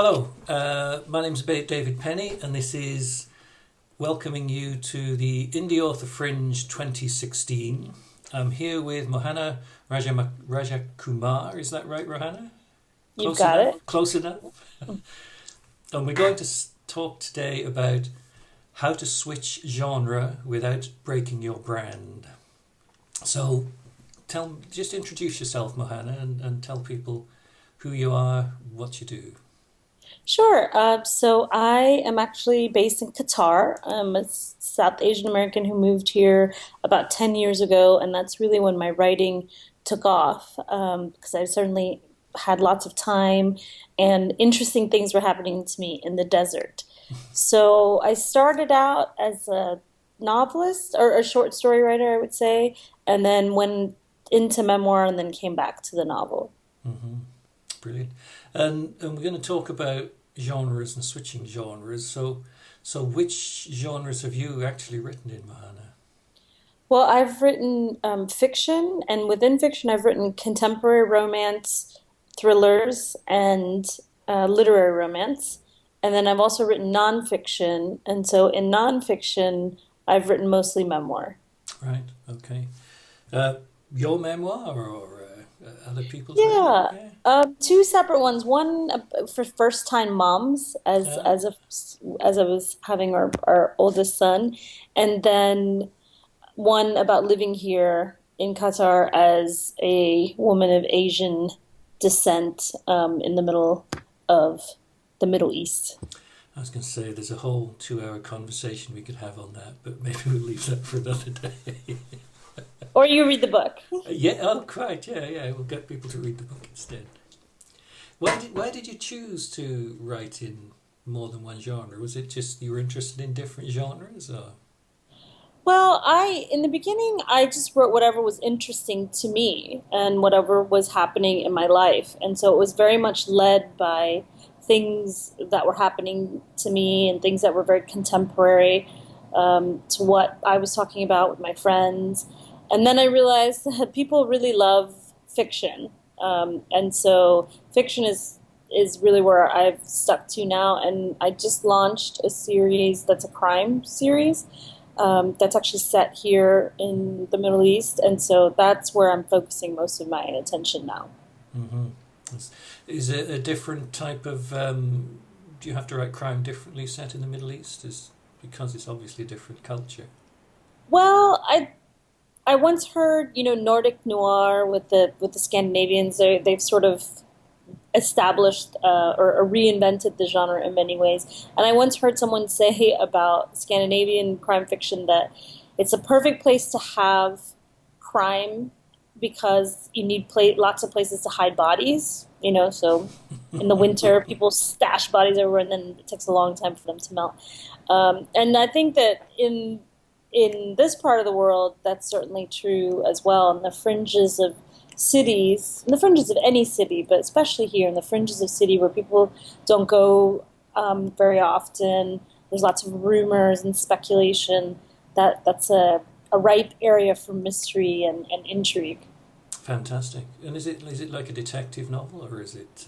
Hello, my name's David Penny, and this is welcoming you to the Indie Author Fringe 2016. I'm here with Mohana Rajakumar. Is that right, Mohana? You've Close got enough? it. Close enough? And we're going to talk today about how to switch genre without breaking your brand. So, just introduce yourself, Mohana, and tell people who you are, what you do. Sure. So I am actually based in Qatar. I'm a South Asian American who moved here about 10 years ago, and that's really when my writing took off because I certainly had lots of time and interesting things were happening to me in the desert. So I started out as a novelist or a short story writer, I would say, and then went into memoir and then came back to the novel. hmm Brilliant. And we're going to talk about genres and switching genres. So which genres have you actually written in, Mahana? Well, I've written fiction, and within fiction, I've written contemporary romance, thrillers, and literary romance. And then I've also written nonfiction. And so in nonfiction, I've written mostly memoir. Right. Okay. Uh, your memoir or other people's memoir? Yeah, Yeah. two separate ones. One for first-time moms, Yeah. as I was having our oldest son, and then one about living here in Qatar as a woman of Asian descent in the middle of the Middle East. I was going to say there's a whole 2 hour conversation we could have on that, but maybe we'll leave that for another day. Or you read the book. Yeah. Oh, quite. Yeah. Yeah. We'll get people to read the book instead. Why did you choose to write in more than one genre? Was it just you were interested in different genres, or? Well, in the beginning, I just wrote whatever was interesting to me and whatever was happening in my life. And so it was very much led by things that were happening to me and things that were very contemporary to what I was talking about with my friends. And then I realized that people really love fiction. And so fiction is really where I've stuck to now. And I just launched a series that's a crime series that's actually set here in the Middle East, and so that's where I'm focusing most of my attention now. hmm Is it a different type of? Do you have to write crime differently set in the Middle East? Is because it's obviously a different culture. Well, I once heard, Nordic noir with the Scandinavians. They've sort of established or reinvented the genre in many ways. And I once heard someone say about Scandinavian crime fiction that it's a perfect place to have crime because you need lots of places to hide bodies. So in the winter, people stash bodies everywhere, and then it takes a long time for them to melt. And I think that in this part of the world, that's certainly true as well. On the fringes of cities, in the fringes of any city, but especially here in the fringes of city where people don't go very often, there's lots of rumors and speculation. That's a ripe area for mystery and intrigue. Fantastic. And is it like a detective novel or is it?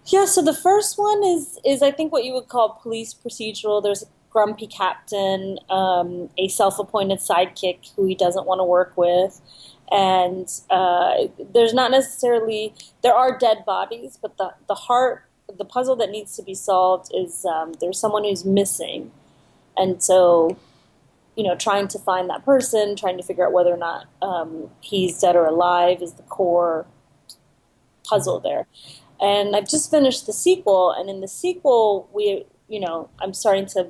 Yeah, so the first one is I think what you would call police procedural. There's a grumpy captain, a self-appointed sidekick who he doesn't want to work with, and there's not necessarily there are dead bodies, but the puzzle that needs to be solved is there's someone who's missing, and so trying to find that person, trying to figure out whether or not he's dead or alive is the core puzzle there. And I've just finished the sequel, and in the sequel, I'm starting to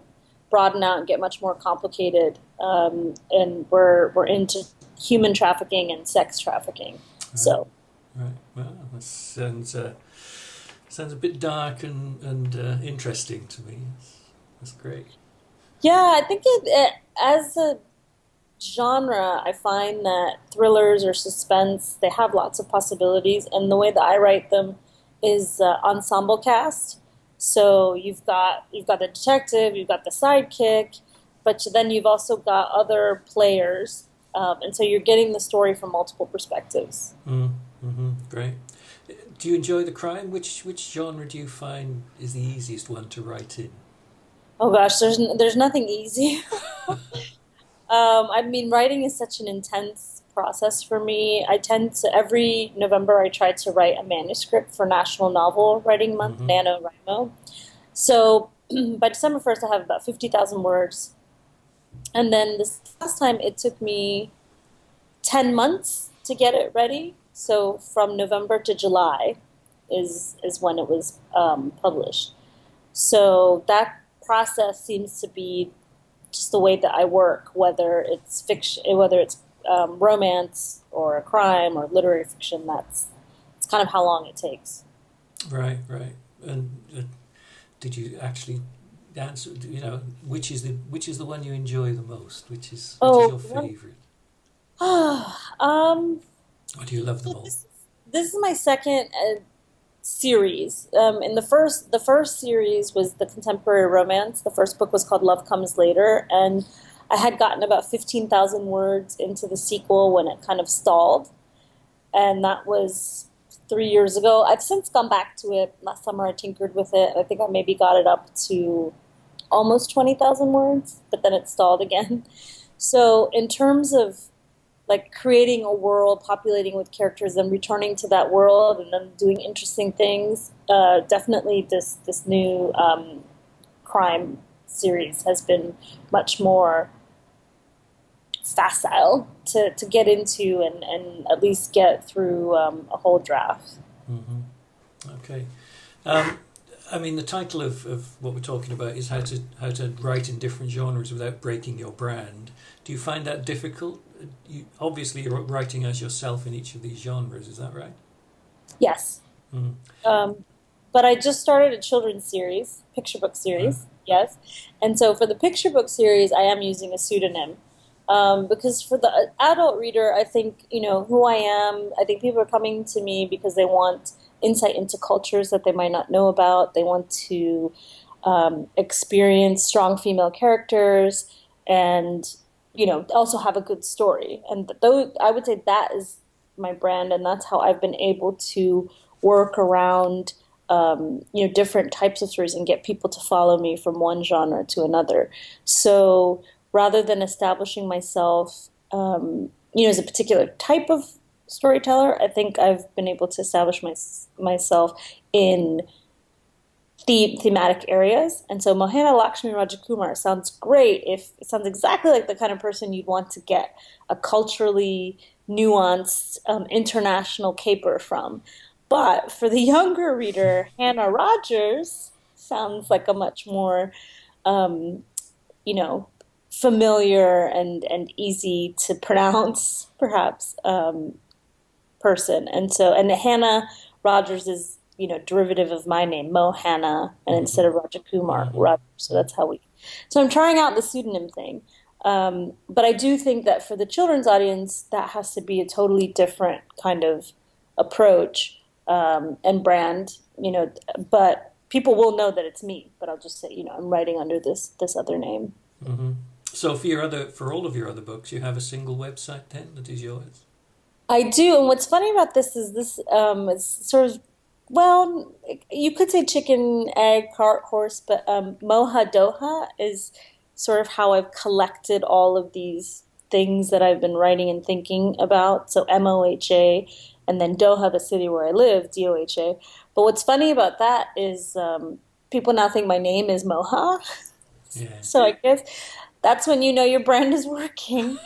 broaden out and get much more complicated, and we're into human trafficking and sex trafficking. Right. So, Right. Well, that sounds a bit dark and interesting to me. That's great. yeah, I think as a genre, I find that thrillers or suspense they have lots of possibilities, and the way that I write them is ensemble cast. So you've got the detective, you've got the sidekick, but then you've also got other players, and so you're getting the story from multiple perspectives. Mm-hmm. Great. Do you enjoy the crime? Which genre do you find is the easiest one to write in? Oh gosh, there's nothing easy. I mean, writing is such an intense process for me. I tend to every November I try to write a manuscript for National Novel Writing Month, Hmm. NaNoWriMo. So by December 1st, I have about 50,000 words. And then this last time, it took me 10 months to get it ready. So from November to July is when it was published. So that process seems to be just the way that I work, whether it's fiction, whether it's romance or a crime or literary fiction. That's it's kind of how long it takes. Right, right. And did you actually answer? You know, which is the one you enjoy the most? Which is Oh, your favorite? um, Or do you love them so all? this is my second series. In the first series was the contemporary romance. The first book was called Love Comes Later, and I had gotten about 15,000 words into the sequel when it kind of stalled, and that was 3 years ago. I've since gone back to it. Last summer I tinkered with it. I think I maybe got it up to almost 20,000 words, but then it stalled again. So in terms of like creating a world, populating with characters, and returning to that world, and then doing interesting things. Definitely, this new crime series has been much more facile to get into and at least get through a whole draft. Hmm. Okay. Um, I mean, the title of what we're talking about is how to write in different genres without breaking your brand. Do you find that difficult? Obviously, you're writing as yourself in each of these genres. Is that right? Yes. Mm. Um, but I just started a children's series, picture book Right. series, yes. And so for the picture book series, I am using a pseudonym. Because for the adult reader, I think, who I am. I think people are coming to me because they want insight into cultures that they might not know about. They want to experience strong female characters and, also have a good story. And those, I would say that is my brand, and that's how I've been able to work around different types of stories and get people to follow me from one genre to another. So rather than establishing myself, as a particular type of storyteller, I think I've been able to establish myself in thematic areas. And so Mohana Lakshmi Rajakumar sounds great if it sounds exactly like the kind of person you'd want to get a culturally nuanced international caper from. But for the younger reader, Hannah Rogers sounds like a much more, um, you know, familiar and easy to pronounce, perhaps, person. And Hannah Rogers is, derivative of my name, Mohana, and instead Hmm. of Rajakumar, Hmm. Rogers. So that's how we. So I'm trying out the pseudonym thing. But I do think that for the children's audience, that has to be a totally different kind of approach and brand, but people will know that it's me, but I'll just say, I'm writing under this other name. Hmm. So for all of your other books, you have a single website then that is yours. I do, and what's funny about this is this is sort of well, you could say chicken, egg, cart, horse, but Moha Doha is sort of how I've collected all of these things that I've been writing and thinking about. So MOHA, and then Doha, the city where I live, DOHA. But what's funny about that is people now think my name is Moha. Yeah. So I guess that's when you know your brand is working.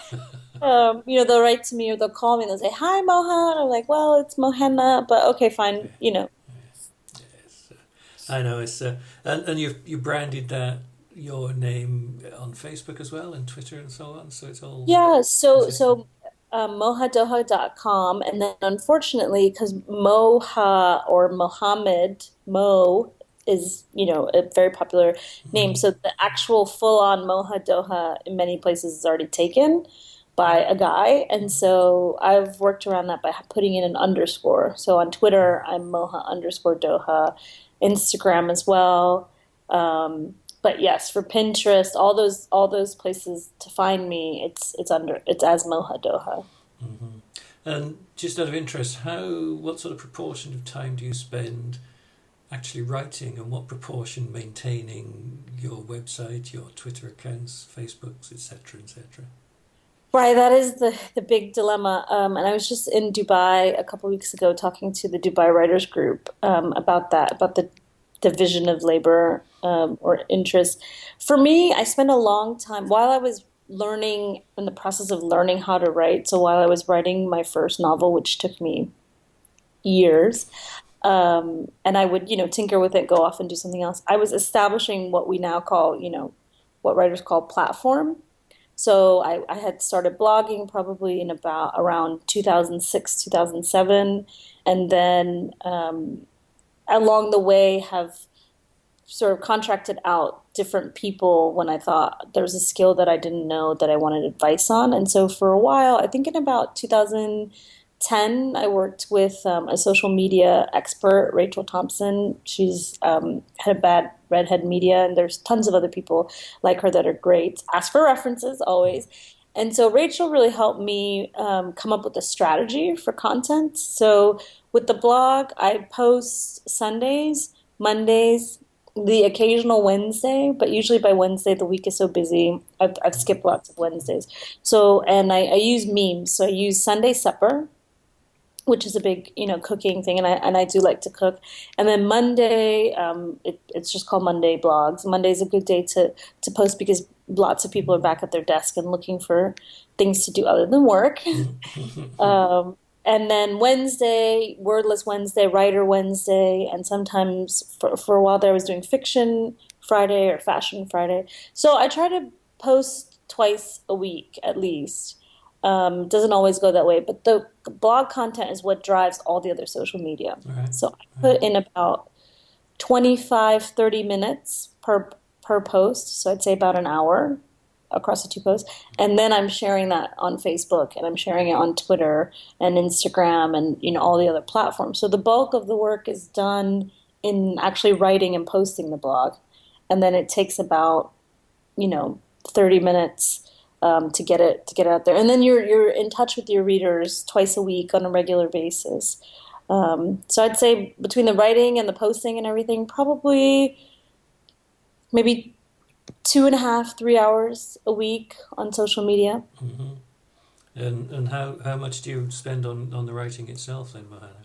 They'll write to me or they'll call me and they'll say, "Hi, Mohan." I'm like, "Well, it's Mohenna, but okay, fine." Yes. I know it's and you branded that your name on Facebook as well and Twitter and so on. So it's all Yeah, is so it? so mohadoha.com, and then unfortunately, because Moha or Mohammed Mo is, a very popular name, Mm. so the actual full-on Moha Doha in many places is already taken by a guy, and so I've worked around that by putting in an underscore. So on Twitter, I'm Moha underscore Doha, Instagram as well. But yes, for Pinterest, all those places to find me, it's as Moha Doha. Hmm. And just out of interest, what sort of proportion of time do you spend actually writing, and what proportion maintaining your website, your Twitter accounts, Facebooks, etc., etc.? Right, that is the big dilemma. And I was just in Dubai a couple weeks ago talking to the Dubai Writers Group about that, about the division of labor or interest. For me, I spent a long time while I was learning in the process of learning how to write. So while I was writing my first novel, which took me years, and I would, tinker with it, go off and do something else. I was establishing what we now call, what writers call platform. So I had started blogging probably in about around 2006, 2007, and then along the way have sort of contracted out different people when I thought there was a skill that I didn't know that I wanted advice on. And so for a while, I think in about 2010, I worked with a social media expert, Rachel Thompson. She's had a bad redhead media, and there's tons of other people like her that are great. Ask for references always. And so Rachel really helped me come up with a strategy for content. So with the blog, I post Sundays, Mondays, the occasional Wednesday, but usually by Wednesday the week is so busy. I've skipped lots of Wednesdays. So, and I use memes. So I use Sunday Supper, which is a big, cooking thing, and I do like to cook. And then Monday, it's just called Monday Blogs. Monday is a good day to post because lots of people are back at their desk and looking for things to do other than work. And then Wednesday, Wordless Wednesday, Writer Wednesday, and sometimes for a while there I was doing Fiction Friday or Fashion Friday. So I try to post twice a week at least. Doesn't always go that way, but the blog content is what drives all the other social media. Right. So I put in about 25, 30 minutes per post. So I'd say about an hour across the two posts. And then I'm sharing that on Facebook, and I'm sharing it on Twitter and Instagram and, all the other platforms. So the bulk of the work is done in actually writing and posting the blog. And then it takes about, 30 minutes to get it out there. And then you're in touch with your readers twice a week on a regular basis. So I'd say between the writing and the posting and everything, probably maybe 2.5, 3 hours a week on social media. Mm-hmm. And how much do you spend on the writing itself then, Mohana?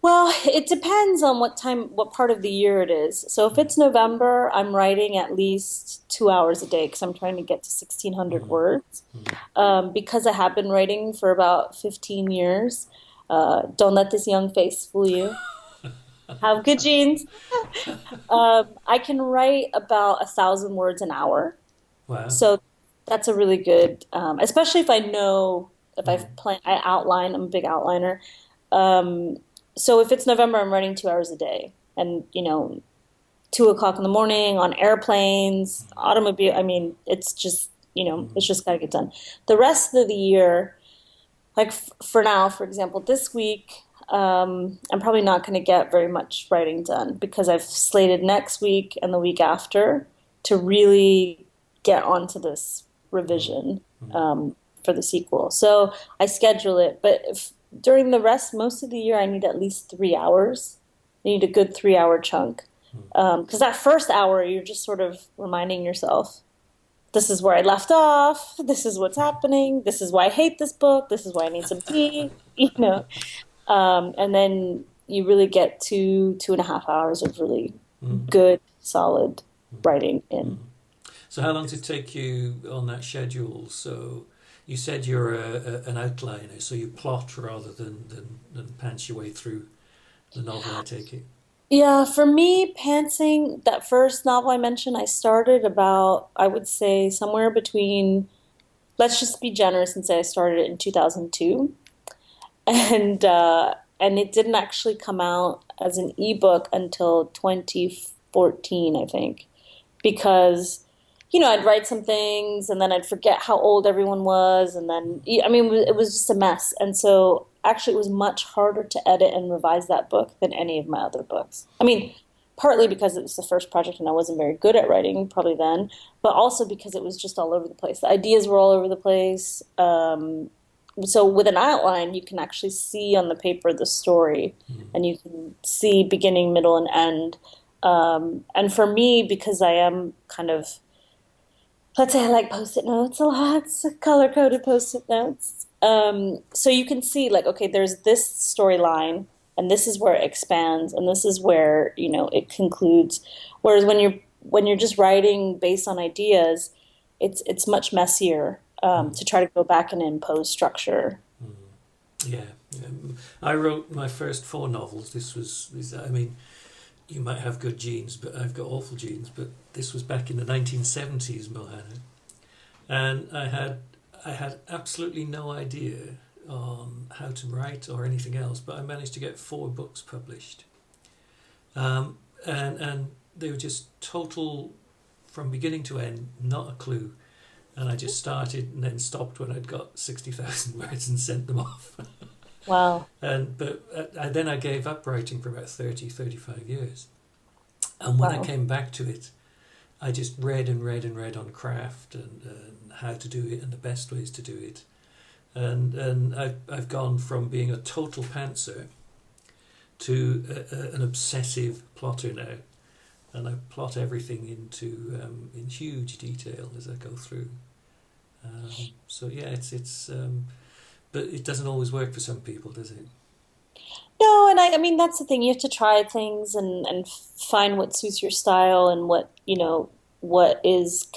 Well, it depends on what part of the year it is. So if it's November, I'm writing at least 2 hours a day because I'm trying to get to 1,600 Mm-hmm. words. Mm-hmm. Because I have been writing for about 15 years. Don't let this young face fool you. Have good genes. I can write about 1,000 words an hour. Wow. So that's a really good, especially if I know, if Mm-hmm. I outline, I'm a big outliner. Um, so if it's November, I'm writing 2 hours a day, and 2 o'clock in the morning on airplanes, automobile. I mean, it's just Mm-hmm. it's just gotta get done. The rest of the year, like for now, for example, this week, I'm probably not going to get very much writing done because I've slated next week and the week after to really get onto this revision Mm-hmm. for the sequel. So I schedule it, but during the rest, most of the year, I need at least 3 hours. I need a good 3 hour chunk. Because that first hour, you're just sort of reminding yourself, this is where I left off. This is what's happening. This is why I hate this book. This is why I need some tea. And then you really get 2.5 hours of really Mm-hmm. good, solid writing in. So how long does it take you on that schedule? So you said you're an outliner, so you plot rather than pants your way through the novel, I take it. Yeah, for me, pantsing, that first novel I mentioned, I started about, I would say, somewhere between, let's just be generous and say I started it in 2002. And it didn't actually come out as an ebook until 2014, I think, because I'd write some things and then I'd forget how old everyone was, and then I mean it was just a mess. And so actually it was much harder to edit and revise that book than any of my other books. I mean, partly because it was the first project and I wasn't very good at writing probably then, but also because it was just all over the place. The ideas were all over the place. so with an outline, you can actually see on the paper the story, Mm. and you can see beginning, middle, and end. And for me, because I am kind of, let's say I like post-it notes a lot, color-coded post-it notes. So you can see like, okay, there's this storyline, and this is where it expands, and this is where, it concludes. Whereas when you're just writing based on ideas, it's much messier Mm. to try to go back and impose structure. Mm. Yeah, yeah. I wrote my first four novels. I mean, you might have good genes, but I've got awful genes. But this was back in the 1970s, Mohana, and I had absolutely no idea on how to write or anything else. But I managed to get four books published, and they were just total from beginning to end, not a clue. And I just started and then stopped when I'd got 60,000 words and sent them off. Wow. Then I gave up writing for about 30, 35 years. And when I Wow. came back to it, I just read and read and read on craft and how to do it and the best ways to do it. And I've gone from being a total pantser to an obsessive plotter now. And I plot everything into in huge detail as I go through. So yeah, but it doesn't always work for some people, does it? No, and I mean that's the thing. You have to try things and find what suits your style and what is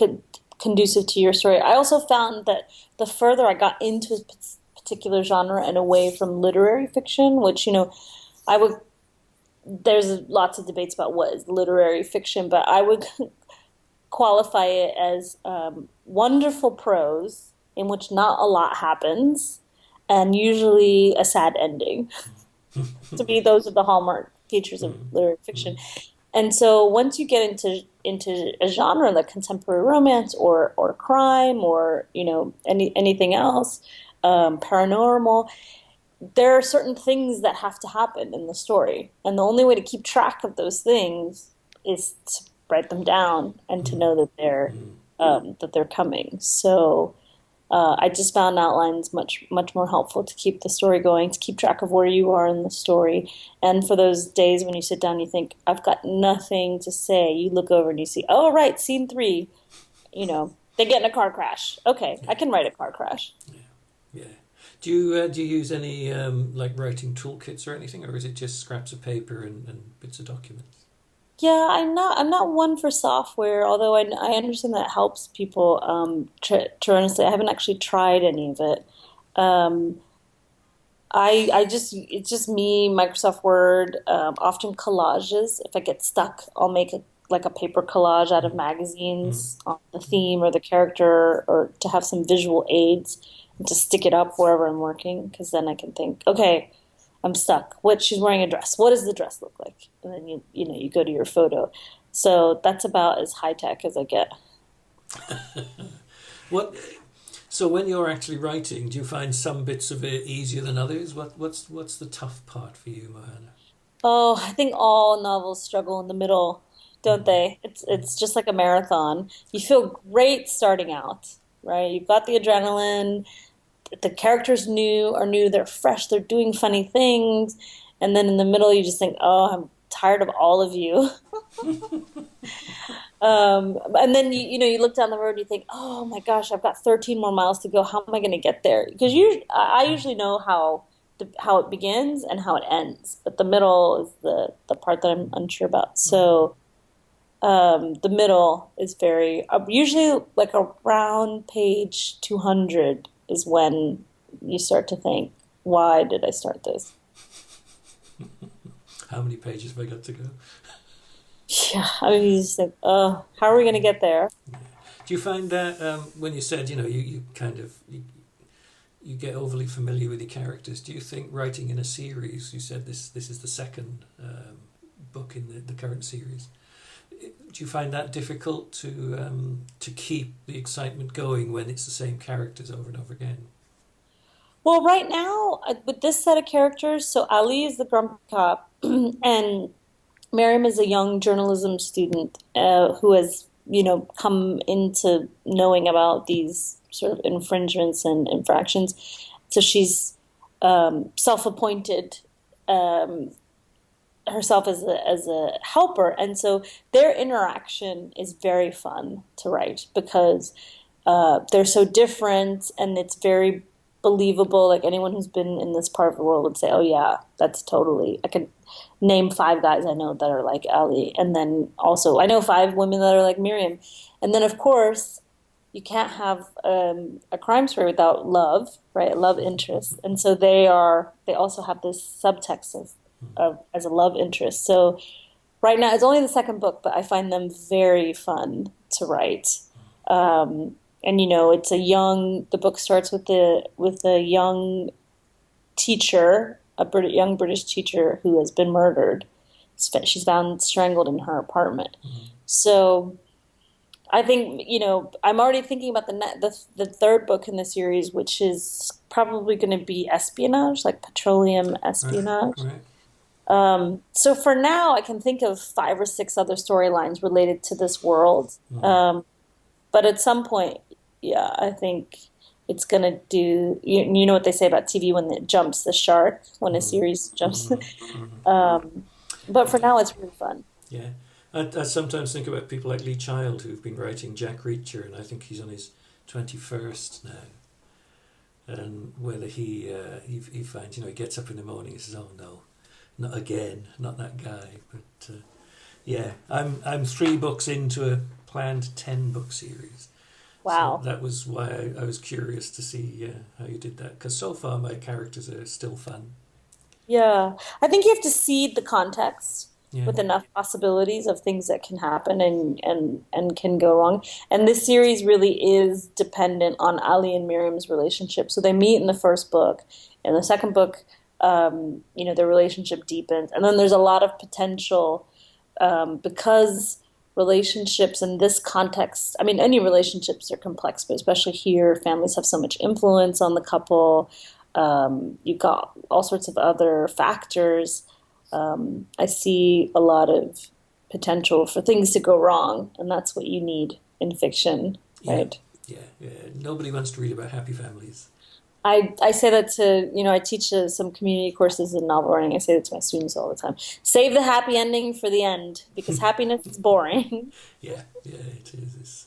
conducive to your story. I also found that the further I got into a particular genre and away from literary fiction, which I would there's lots of debates about what is literary fiction, but I would qualify it as wonderful prose in which not a lot happens and usually a sad ending. To me, those are the hallmark features of Mm, literary fiction. mm, And so once you get into a genre like contemporary romance or crime or anything else, paranormal, there are certain things that have to happen in the story, and the only way to keep track of those things is to write them down and to mm, know mm. that they're coming. So I just found outlines much more helpful to keep the story going, to keep track of where you are in the story. And for those days when you sit down, you think, I've got nothing to say. You look over and you see, oh, right, scene three, they get in a car crash. Okay, Yeah, I can write a car crash. yeah, yeah. Do you use any like writing toolkits or anything, or is it just scraps of paper and bits of documents? Yeah, I'm not one for software, although I understand that helps people tremendously. I haven't actually tried any of it. Um, I just it's just me, Microsoft Word, often collages. If I get stuck, I'll make like a paper collage out of Mm, mm, magazines on the theme or the character, or to have some visual aids and to stick it up wherever I'm working, because then I can think, okay, I'm stuck. What she's wearing a dress. What does the dress look like? And then you go to your photo. So that's about as high tech as I get. What? So when you're actually writing, do you find some bits of it easier than others? What's the tough part for you, Mohana? Oh, I think all novels struggle in the middle, don't Mm, they? It's just like a marathon. You feel great starting out, right? You've got the adrenaline, the characters are new, they're fresh, they're doing funny things, and then in the middle you just think, "Oh, I'm tired of all of you." And then you look down the road and you think, "Oh my gosh, I've got 13 more miles to go. How am I going to get there?" Because mm, I usually know how it begins and how it ends, but the middle is the part that I'm unsure about. mm. So the middle is very usually like around page 200 is when you start to think, why did I start this? How many pages have I got to go? Yeah, I mean, you just think, oh, how are we going to get there? Do you find that when you said you kind of you get overly familiar with your characters? Do you think writing in a series? You said this is the second book in the current series. Do you find that difficult to keep the excitement going when it's the same characters over and over again? Well, right now, with this set of characters, so Ali is the grumpy cop, and Miriam is a young journalism student who has, come into knowing about these sort of infringements and infractions. So she's self-appointed um, herself as a helper, and so their interaction is very fun to write because they're so different, and it's very believable. Like anyone who's been in this part of the world would say, "Oh yeah, that's totally." I could name five guys I know that are like Ali, and then also I know five women that are like Miriam, and then of course you can't have a crime story without love, right? Love interest, and so they also have this subtext of as a love interest. So right now it's only the second book, but I find them very fun to write. And it's the book starts with a young teacher, young British teacher who has been murdered. She's found strangled in her apartment. So I think, I'm already thinking about the third book in the series, which is probably going to be espionage, like petroleum Right, espionage. right. So for now, I can think of five or six other storylines related to this world. But at some point, yeah, I think it's gonna do. You know what they say about TV when it jumps the shark, when a series jumps. um, but for Yeah, now, it's really fun. yeah. I sometimes think about people like Lee Child who've been writing Jack Reacher, and I think he's on his 21st now. And whether he finds, he gets up in the morning and says, "Oh no, not again, not that guy." But yeah, I'm 3 books into a planned 10-book series. So Wow. that was why I was curious to see how you did that. Because so far my characters are still fun. Yeah, I think you have to seed the context Yeah. with enough possibilities of things that can happen and can go wrong. And this series really is dependent on Ali and Miriam's relationship. So they meet in the first book. In the second book, their relationship deepens, and then there's a lot of potential because relationships in this context. I mean, any relationships are complex, but especially here, families have so much influence on the couple. You've got all sorts of other factors. I see a lot of potential for things to go wrong, and that's what you need in fiction, Yeah. right? Yeah. Yeah. Nobody wants to read about happy families. I say that to, I teach some community courses in novel writing. I say that to my students all the time. Save the happy ending for the end because happiness is boring. Yeah. Yeah. It is.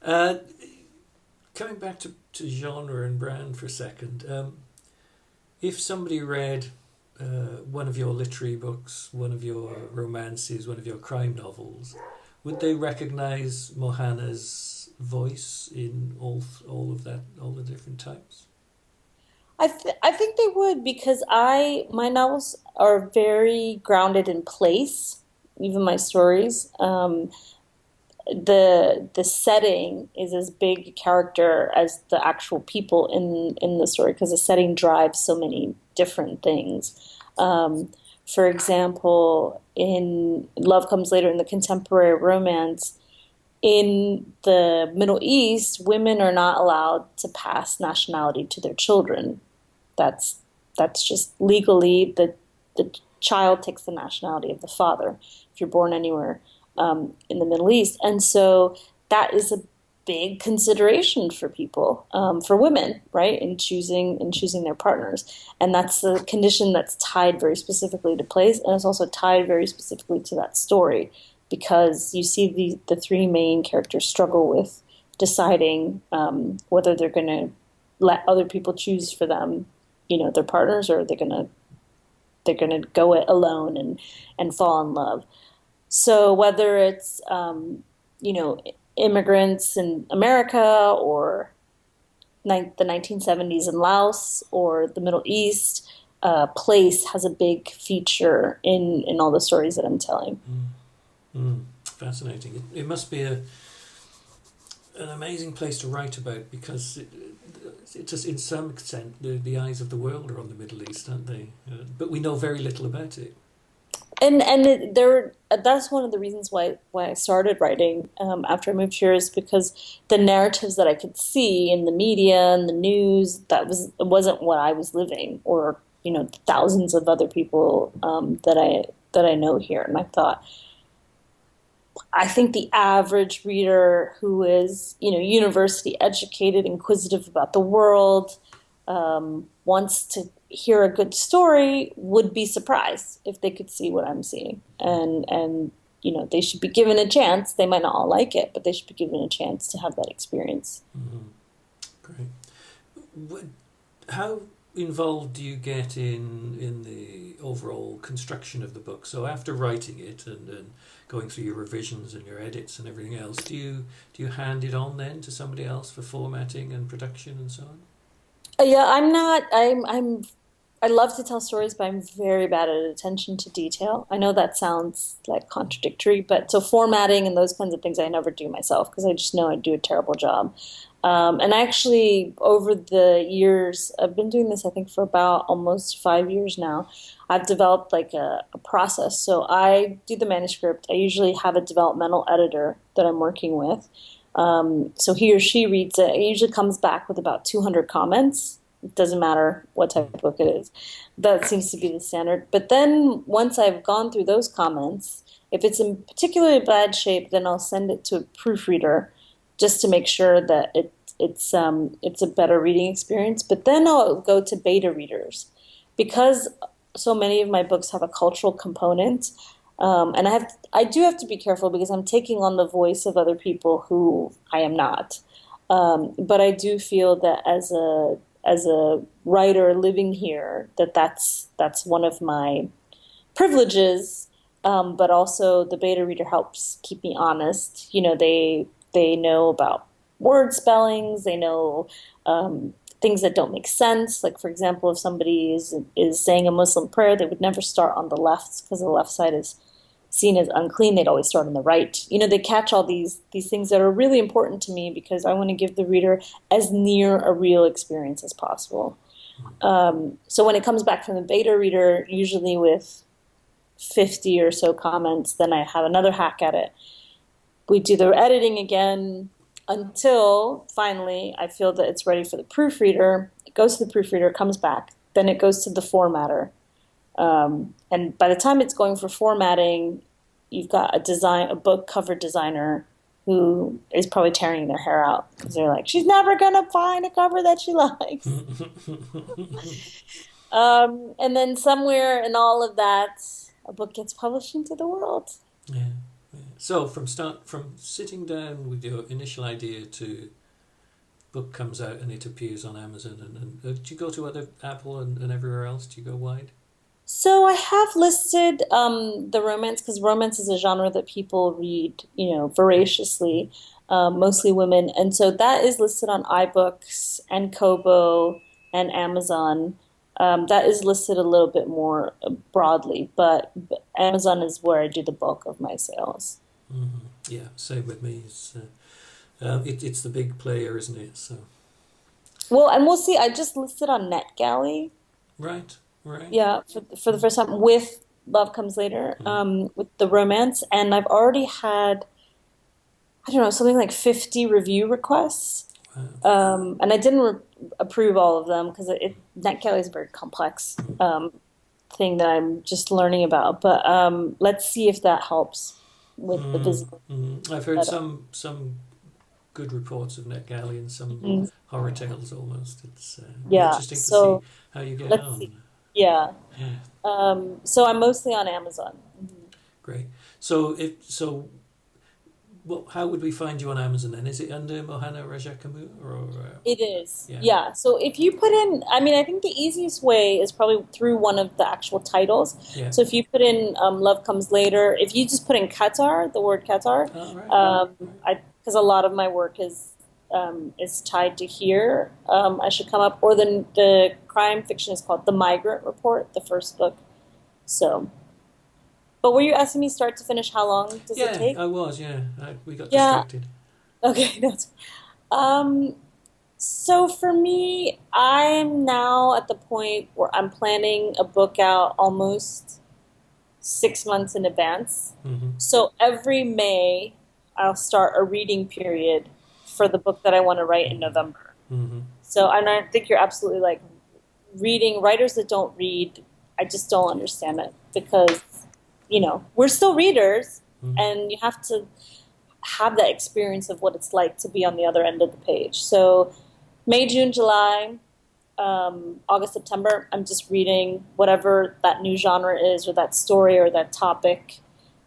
Uh, coming back to genre and brand for a second, if somebody read one of your literary books, one of your romances, one of your crime novels, would they recognise Mohana's voice in all of that, all the different types? I think they would because my novels are very grounded in place, even my stories. The setting is as big a character as the actual people in the story because the setting drives so many different things. Um, for example, in Love Comes Later in the contemporary romance, in the Middle East, women are not allowed to pass nationality to their children. That's that's just legally the child takes the nationality of the father if you're born anywhere in the Middle East, and so that is a big consideration for people, for women, right, in choosing their partners, and that's a condition that's tied very specifically to place, and it's also tied very specifically to that story because you see the three main characters struggle with deciding whether they're going to let other people choose for them, their partners, or they're gonna go it alone and fall in love. So whether it's you know immigrants in America or the 1970s in Laos or the Middle East, place has a big feature in all the stories that I'm telling. Fascinating. It must be an amazing place to write about because it just, in some extent, the eyes of the world are on the Middle East, aren't they? But we know very little about it. And that's one of the reasons why I started writing after I moved here is because the narratives that I could see in the media and the news it wasn't what I was living, or thousands of other people that I know here, and I think the average reader who is university educated, inquisitive about the world, wants to hear a good story would be surprised if they could see what I'm seeing. And they should be given a chance. They might not all like it, but they should be given a chance to have that experience. Mm-hmm. Great. How involved do you get in the overall construction of the book? So after writing it and going through your revisions and your edits and everything else, do you hand it on then to somebody else for formatting and production and so on? Yeah, I'm not. I love to tell stories, but I'm very bad at attention to detail. I know that sounds like contradictory, but so formatting and those kinds of things I never do myself because I just know I'd do a terrible job. And actually, over the years, I've been doing this, I think, for about almost 5 years now. I've developed like a process. So I do the manuscript. I usually have a developmental editor that I'm working with. So he or she reads it. It usually comes back with about 200 comments. It doesn't matter what type of book it is. That seems to be the standard. But then once I've gone through those comments, if it's in particularly bad shape, then I'll send it to a proofreader just to make sure that it's a better reading experience. But then I'll go to beta readers because so many of my books have a cultural component. And I do have to be careful because I'm taking on the voice of other people who I am not. But I do feel that as a writer living here, that's one of my privileges. But also the beta reader helps keep me honest. They know about word spellings. They know things that don't make sense. Like for example, if somebody is saying a Muslim prayer, they would never start on the left because the left side is seen as unclean. They'd always start on the right. They catch all these things that are really important to me because I want to give the reader as near a real experience as possible. So when it comes back from the beta reader, usually with 50 or so comments, then I have another hack at it. We do the editing again until finally I feel that it's ready for the proofreader. It goes to the proofreader, comes back, then it goes to the formatter. And by the time it's going for formatting, you've got a book cover designer who is probably tearing their hair out because they're like, she's never gonna find a cover that she likes. And then somewhere in all of that, a book gets published into the world. Yeah. So from sitting down with your initial idea to book comes out and it appears on Amazon, and do you go to other Apple and everywhere else? Do you go wide? So I have listed the romance because romance is a genre that people read, voraciously, mostly women, and so that is listed on iBooks and Kobo and Amazon. That is listed a little bit more broadly, but Amazon is where I do the bulk of my sales. Mm-hmm. Yeah, same with me. It's the big player, isn't it? So Well, and we'll see. I just listed on NetGalley. right. Yeah, for the first time with Love Comes Later, with the romance, and I've already had, I don't know, something like 50 review requests, Wow. and I didn't approve all of them because NetGalley is a very complex thing that I'm just learning about. But let's see if that helps with the visibility. I've heard some good reports of NetGalley and some horror tales almost. It's Yeah, interesting to see so how you get let's see. on. Yeah, Yeah, so I'm mostly on Amazon. great. So well, how would we find you on Amazon then? Is it under Mohana Rajakumar or It is, yeah, yeah. So if you put in, I mean, I think the easiest way is probably through one of the actual titles. yeah? So if you put in Love Comes Later, if you just put in Qatar, the word Qatar, Oh, right, right. because a lot of my work is tied to here, I should come up. Or the crime fiction is called The Migrant Report, the first book. So, but were you asking me start to finish? How long does it Yeah, take? I was. Yeah, we got Yeah. distracted. Okay. That's. Um, So for me, I'm now at the point where I'm planning a book out almost 6 months in advance. Hmm. So every May, I'll start a reading period for the book that I want to write in November. Hmm. And I think you're absolutely like reading writers that don't read. I just don't understand it because, we're still readers Hmm. and you have to have that experience of what it's like to be on the other end of the page. So May, June, July, August, September, I'm just reading whatever that new genre is or that story or that topic.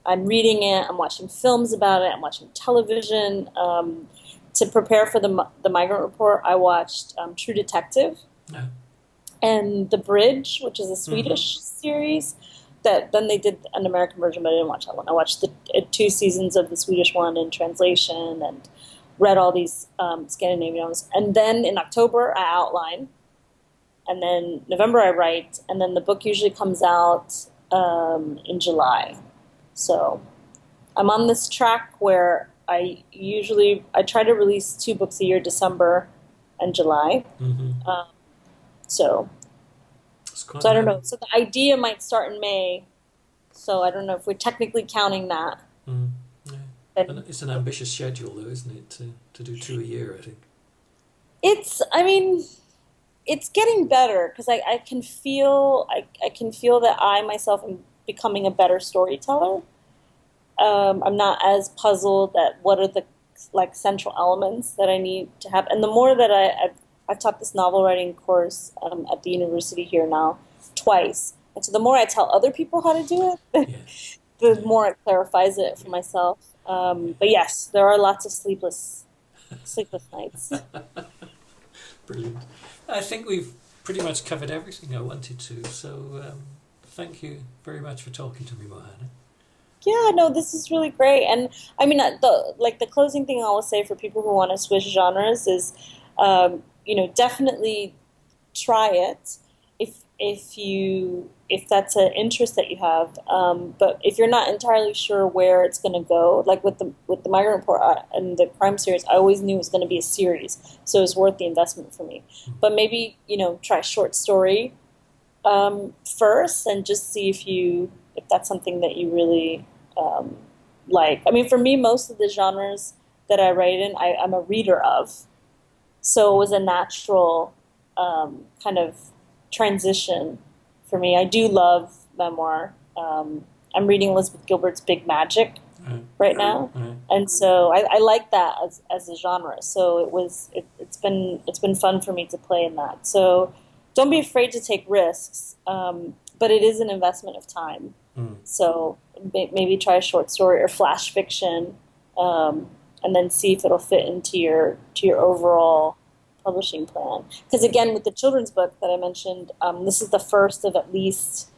I'm reading it. I'm watching films about it. I'm watching television. To prepare for the Migrant Report, I watched True Detective Yeah. and The Bridge, which is a Mm-hmm. Swedish series. That then they did an American version, but I didn't watch that one. I watched the 2 seasons of the Swedish one in translation and read all these Scandinavian ones. And then in October, I outline, and then November I write, and then the book usually comes out in July. So I'm on this track where I try to release 2 books a year, December and July. Mm-hmm. Um, so It's quite so I don't a know. So the idea might start in May. So I don't know if we're technically counting that. mm, yeah. And Then it's an ambitious schedule, though, isn't it? To do two a year, I think. I mean, it's getting better because I can feel that I myself am becoming a better storyteller. I'm not as puzzled at what are the like central elements that I need to have. And the more that I've taught this novel writing course at the university here now twice, and so the more I tell other people how to do it, Yeah. the Yeah. more it clarifies it for myself. But yes, there are lots of sleepless nights. Brilliant. I think we've pretty much covered everything I wanted to. So thank you very much for talking to me, Mohana. Yeah, no, this is really great. And I mean, the closing thing I will say for people who want to switch genres is, definitely try it if that's an interest that you have. But if you're not entirely sure where it's going to go, like with the Migrant Report and the crime series, I always knew it was going to be a series, so it was worth the investment for me. But maybe try short story first and just see if that's something that you really um, like. I mean, for me, most of the genres that I write in, I'm a reader of, so it was a natural kind of transition for me. I do love memoir. I'm reading Elizabeth Gilbert's Big Magic Right. right now, Right. and so I like that as a genre. So it's been fun for me to play in that. So don't be afraid to take risks, but it is an investment of time. Mm. So maybe try a short story or flash fiction, um, and then see if it'll fit into your overall publishing plan. Because again, with the children's book that I mentioned, this is the first of at least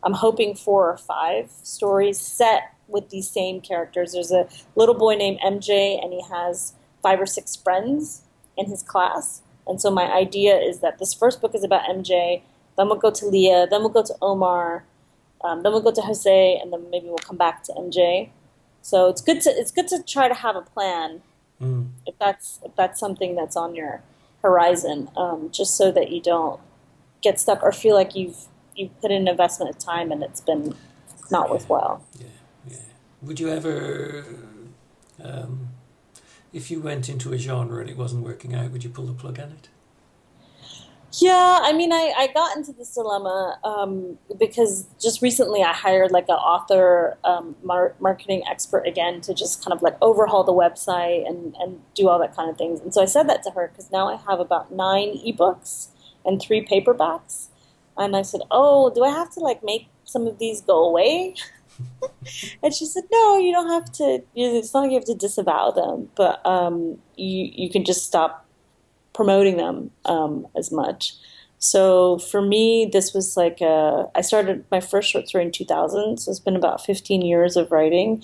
I'm hoping 4 or 5 stories set with these same characters. There's a little boy named MJ, and he has 5 or 6 friends in his class. And so my idea is that this first book is about MJ. Then we'll go to Leah. Then we'll go to Omar. Then we'll go to Jose, and then maybe we'll come back to MJ. So it's good to try to have a plan Mm. if that's something that's on your horizon, just so that you don't get stuck or feel like you've put in an investment of time and it's been not Yeah. worthwhile. Yeah. Yeah. Would you ever, um, if you went into a genre and it wasn't working out, would you pull the plug on it? Yeah, I mean, I got into this dilemma because just recently I hired like an author marketing expert again to just kind of like overhaul the website and do all that kind of things. And so I said that to her because now I have about 9 ebooks and 3 paperbacks. And I said, "Oh, do I have to like make some of these go away?" And she said, "No, you don't have to. It's not like you have to disavow them, but you can just stop promoting them as much." So for me, this was like I started my first short story in 2000, so it's been about 15 years of writing,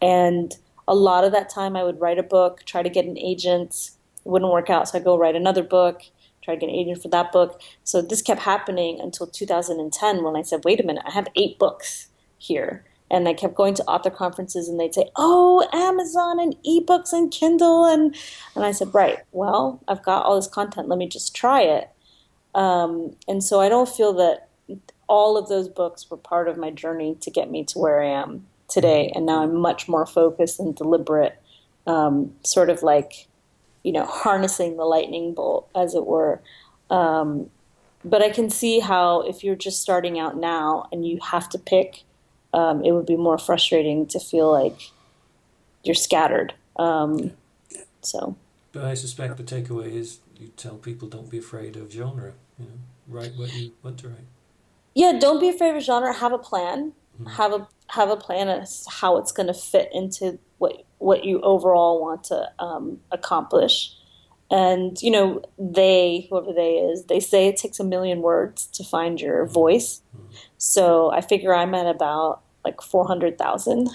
and a lot of that time I would write a book, try to get an agent, it wouldn't work out, so I go write another book, try to get an agent for that book. So this kept happening until 2010 when I said, "Wait a minute, I have 8 books here." And I kept going to author conferences, and they'd say, "Oh, Amazon and ebooks and Kindle," and I said, "Right, well, I've got all this content. Let me just try it." And so I don't feel that all of those books were part of my journey to get me to where I am today. And now I'm much more focused and deliberate, sort of like, harnessing the lightning bolt, as it were. Um, but I can see how if you're just starting out now and you have to pick, it would be more frustrating to feel like you're scattered. Yeah. So. But I suspect the takeaway is you tell people don't be afraid of genre. You know, write what you want to write. Yeah, don't be afraid of genre. Have a plan. Mm. Have a plan as to how it's going to fit into what you overall want to accomplish. And whoever they is, they say it takes a million words to find your Mm. voice. Mm. So I figure I'm at about like 400,000,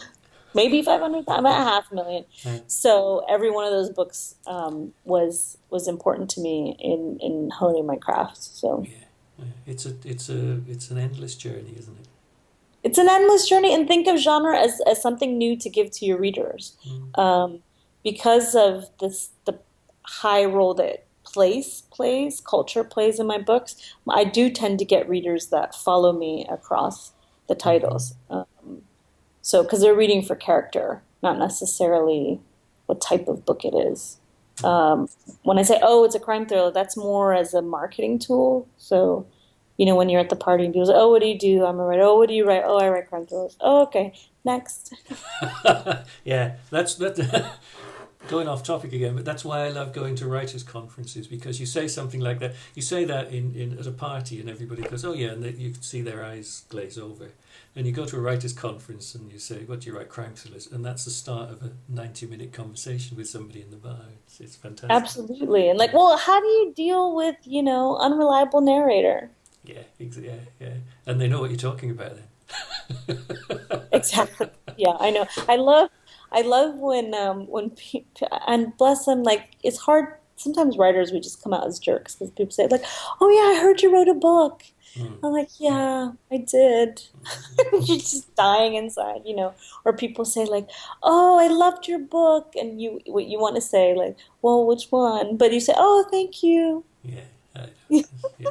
maybe 500,000. I'm at 500,000. Uh, So every one of those books was important to me in honing my craft. So. yeah. It's an endless journey, isn't it? It's an endless journey, and think of genre as something new to give to your readers. Mm. Um, because of the high role that culture plays in my books, I do tend to get readers that follow me across the Mm-hmm. titles. So, because they're reading for character, not necessarily what type of book it is. Um, when I say, oh, it's a crime thriller, that's more as a marketing tool. So, when you're at the party and people say, oh, what do you do? I'm a writer. Oh, what do you write? Oh, I write crime thrillers. Oh, okay. Next. Yeah, that's that. Going off topic again, but that's why I love going to writers' conferences, because you say something like that. You say that in at a party, and everybody goes, "Oh yeah," and you can see their eyes glaze over. And you go to a writers' conference, and you say, "What do you write? Crime thrillers," and that's the start of a 90-minute conversation with somebody in the bar. It's fantastic. Absolutely. And like, Yeah, well, how do you deal with, unreliable narrator? yeah, yeah, yeah. And they know what you're talking about then. Exactly. Yeah, I know. I love when people, and bless them, like it's hard. Sometimes writers we just come out as jerks because people say like, "Oh yeah, I heard you wrote a book." Mm. I'm like, "Yeah, I did." You're just dying inside, Or people say like, "Oh, I loved your book," and what you want to say like, "Well, which one?" But you say, "Oh, thank you." Yeah, I know. Yeah.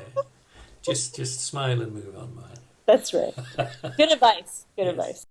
Just smile and move on, man. That's right. Good advice. Good Yes. advice.